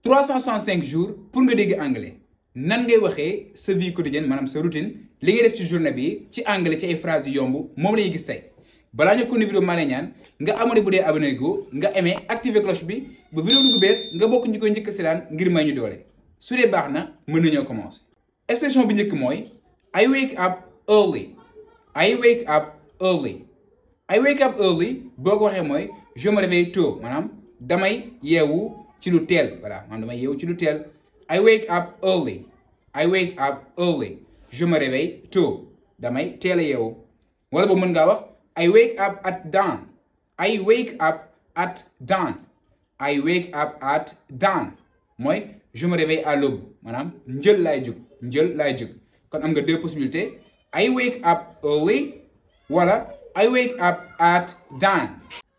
365 jours pour nga dégg anglais nan ngay waxee sa vie quotidienne maanaam sa routine li ngay def ci journée bi ci anglais ci ay phrases yu yomb moom la ñuy gis tey balaa ñu ko vidéo maa lay ñaan nga abonné bu dee abonné go nga aimé activer cloche bi ba vidéo dugg bees nga bokk ñu koy njëkk seetaan ngir may ñu doole su dee baax na mën nañoo commencer. expression bi njëkk mooy I wake up early. I wake up early. I wake up early boo ko waxee mooy je me réveille tôt maanaam damay yeewu ci lu teel voilà maanaam damay yeewu ci lu teel. I wake up early. I wake up early. Je me réveille tôt. damay teel a yeewu. wala boobu mën ngaa wax I wake up at dawn. I wake up at dawn. I wake up at dawn mooy je me réveille à l'aube maanaam njël laay jóg kon am nga deux possibilités I wake up early wala I wake up at dawn.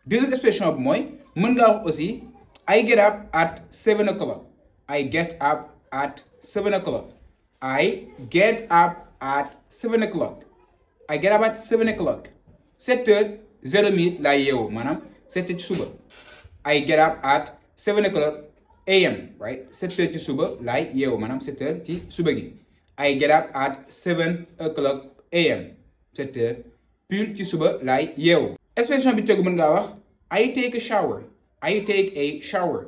deuxième expression bi mooy mën ngaa wax aussi I get up at 7 o'clock. I get up at 7 o'clock. I get up at 7 o'clock. I get up at 7 o'clock. 7h00 laa yeewu maanaam 7h ci suba. I get up at 7 o'clock AM right 7h ci suba laay yeewu maanaam 7h ci suba gi. I get up at 7 o'clock AM 7h pile ci suba laay yeewu. expression bi tegu mën ngaa wax I take a shower. I take a shower.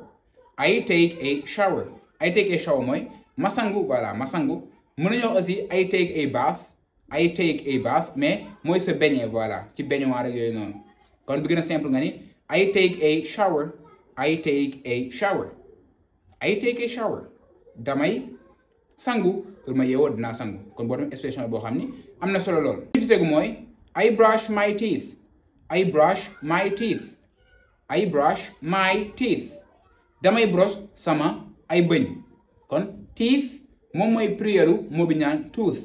I take a shower. I take a shower mooy masangu voilà masangu mën nañu wax aussi I take a bath. I take a bath mais mooy sa beñe voilà ci baignoire rek yooyu noonu kon bi gën a simple nga ni I take a shower. I take a shower. I take a shower damay sangu pour ma yeewoo dinaa sangu kon boo dem expression boo xam ni am na solo lool. li ci tegu mooy I brush my teeth. I brush my teeth. I brush my teeth damay brosse sama ay bëñ kon teeth moom mooy plurielu moo bi ñaan tooth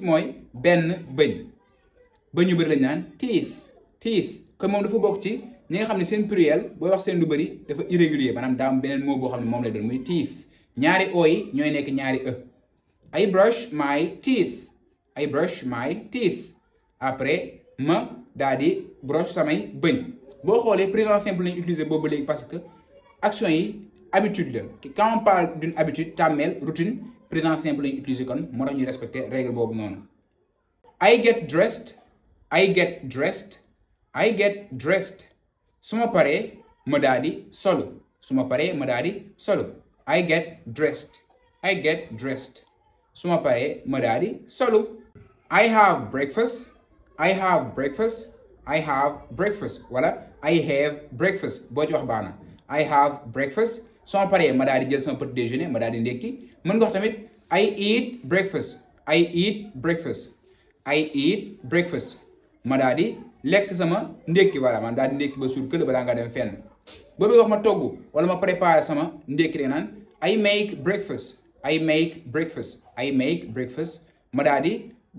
mooy benn bëñ yu bëri lañ naan teeth kon moom dafa bokk ci ñi nga xam ne seen pluriel booy wax seen lu bëri dafa irrégulier maanaam daa am beneen mot boo xam ne moom lay doon muy teeth ñaari o yi ñooy nekk ñaari e. I brush my teeth. I brush my teeth après ma daa di brosse samay bëñ. boo xoolee présent simple lañu utiliser boobu léegi parce que action yi habitude la quand on parle d'une habitude tàmmeel routine présent simple lañu utiliser kon moo tax ñuy respecter règle boobu noonu. I get dressed. I get dressed. I get dressed su ma paree ma daa di solo su ma paree ma daa di solo. I get dressed. I get dressed su ma paree ma daa di solo. I have breakfast. I have breakfast. I have breakfast wala I have breakfast boo ci wax baax na I have breakfast soo paree ma daal di jël sama petit déjeuner ma daal di ndekki mën nga wax tamit I eat breakfast. I eat breakfast. I eat breakfast ma daal di lekk sama ndekki wala man daal di ndekki ba suur kële balaa nga dem fenn boobu wax ma togg wala ma préparer sama ndekki de naan I make breakfast. I make breakfast. I make breakfast ma daal di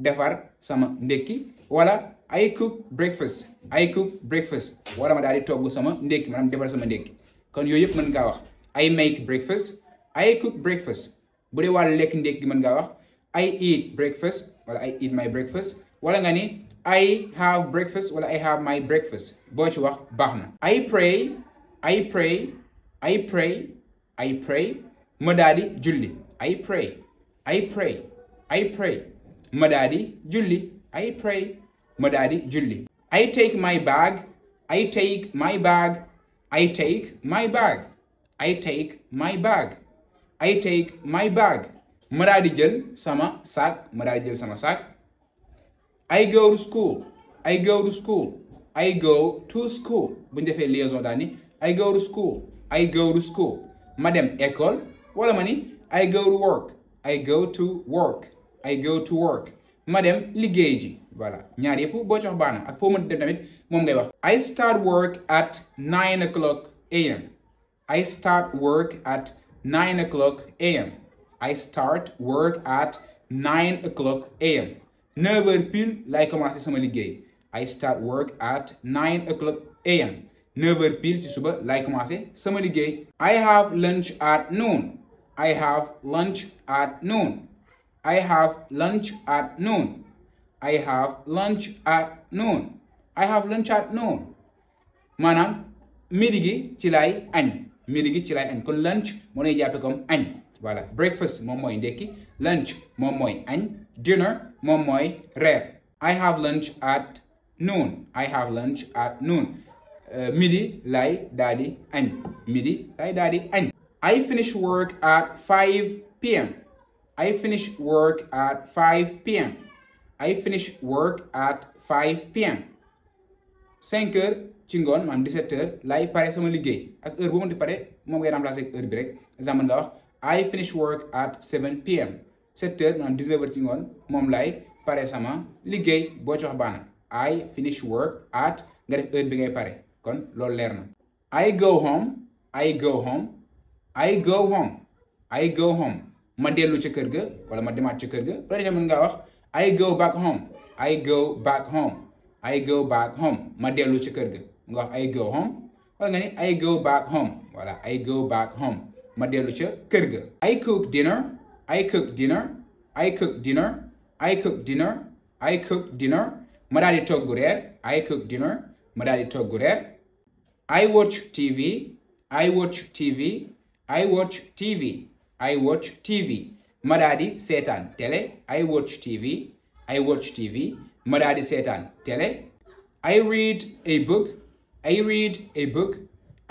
defar sama ndekki wala I cook breakfast. I cook breakfast wala ma daal di togg sama ndekki maanaam defar sama ndekki kon yooyu yëpp mën ngaa wax I make breakfast. I cook breakfast bu dee wàllu lekk ndekki mën ngaa wax I eat breakfast wala I eat my breakfast wala nga ni I have breakfast wala I have my breakfast boo ci wax baax na. I pray. I pray. I pray. I pray ma daal di julli. I pray. I pray. I pray ma daal di julli. I pray ma daal di julli. I take my bag. I take my bag. I take my bag. I take my bag. I take my bag ma daal di jël sama sac ma daal di jël sama sac. I go to school. I go to school. I go to school bu ñu defee liaison daal ni I go to school. I go to school ma dem école wala ma ni I go to work. I go to work. I go to work ma dem liggéey ji voilà ñaar yëpp boo ci wax baax na ak foo mën dem tamit moom ngay wax. I start work at 9 o'clock AM. I start work at 9 o'clock AM. I start work at 9 o'clock AM. 9h pile laay commencé sama liggéey. I start work at 9 o'clock AM. 9h pile ci suba laay commencé sama liggéey. I have lunch at noon. I have lunch at noon. I have lunch at noon. I have lunch at noon. I have lunch at noon maanaam midi gi ci laay añ midi gi ci lay añ kon lunch moo lay jàppe comme añ voilà breakfast moom mooy ndekki lunch moom mooy añ dinner moom mooy reer I have lunch at noon I have lunch at noon midi lay daal di añ midi lay daal di añ I finish work at 5 p.m. I finish work at 5 p.m. I finish work at 5 p.m. 5 heures ci ngoon maanaam 17 heures lay pare sama liggéey ak heure boo mënti pare moom ngay remplacer ak heure bi rek exemple nga wax I finish work at 7 p.m. 7 heures maanaam 19 heures ci ngoon moom lay pare sama liggéey boo ci wax baana I finish work at nga def heure bi ngay pare kon loolu leer na I go home I go home I go home I go home ma dellu ci kër ga wala ma demaat ci kër ga loolu itam mën ngaa wax I go back home I go back home I go back home ma dellu ci kër ga nga wax I go home wala nga ni I go back home voilà I go back home ma dellu ca kër ga I cook dinner I cook dinner I cook dinner I cook dinner I cook dinner ma daal di togg reer I cook dinner ma daal di togg reer I watch TV I watch TV I watch TV I watch TV ma daal di seetaan télé I watch TV I watch TV ma daal di seetaan télé I read a book I read a book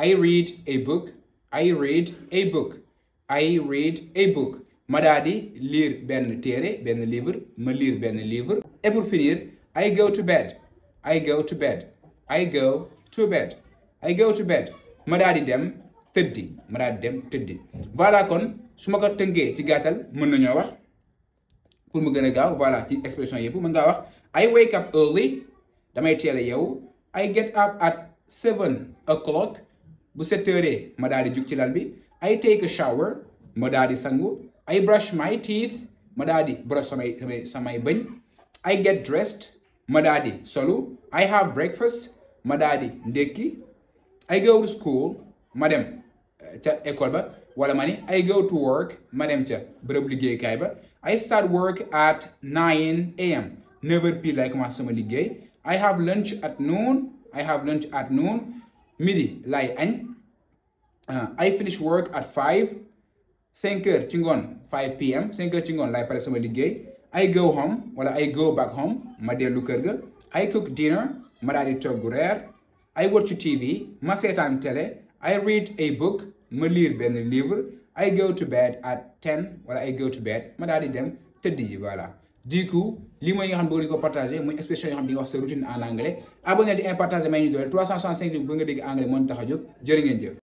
I read a book I read a book I read a book ma daal di lire benn téere benn livre ma lire benn livre et pour finir I go to bed I go to bed I go to bed I go to bed ma daal di dem tëddi ma daal di dem tëddi voilà kon su ma ko tënkee ci gàttal mën nañoo wax pour mu gën a gaaw voilà ci expression yëpp mën ngaa wax I wake up early damay teel a yeewu I get up at 7 o'clock bu 7 heures ma daal di jug ci lal bi I take a shower ma daal di sangu I brush my teeth ma daal di brosse samay bëñ I get dressed ma daal di solu I have breakfast ma daal di ndekki I go to school ma dem ca école ba wala ma ni I go to work ma dem ca bërëb liggéeykaay ba I start work at 9 a.m. 9h pile lay commencé sama liggéey I have lunch at noon I have lunch at noon midi lay añ I finish work at 5 heures ci ngoon 5 p.m. 5 heures ci ngoon lay pare sama liggéey I go home wala I go back home ma dellu kër ga I cook dinner ma daal di togg reer I watch TV ma seetaan télé I read a book ma lire benn livre I go to bed at 10 wala I go to bed ma daal di dem tëdd yi voilà du coup lii mooy nga xam ne boo di ko partagé muy expression yoo xam ne di nga wax sa routine en anglais abonné di partager may ñu doole 365 jours bu nga dégg anglais moo ñu tax a jóg jërë ngeen jëf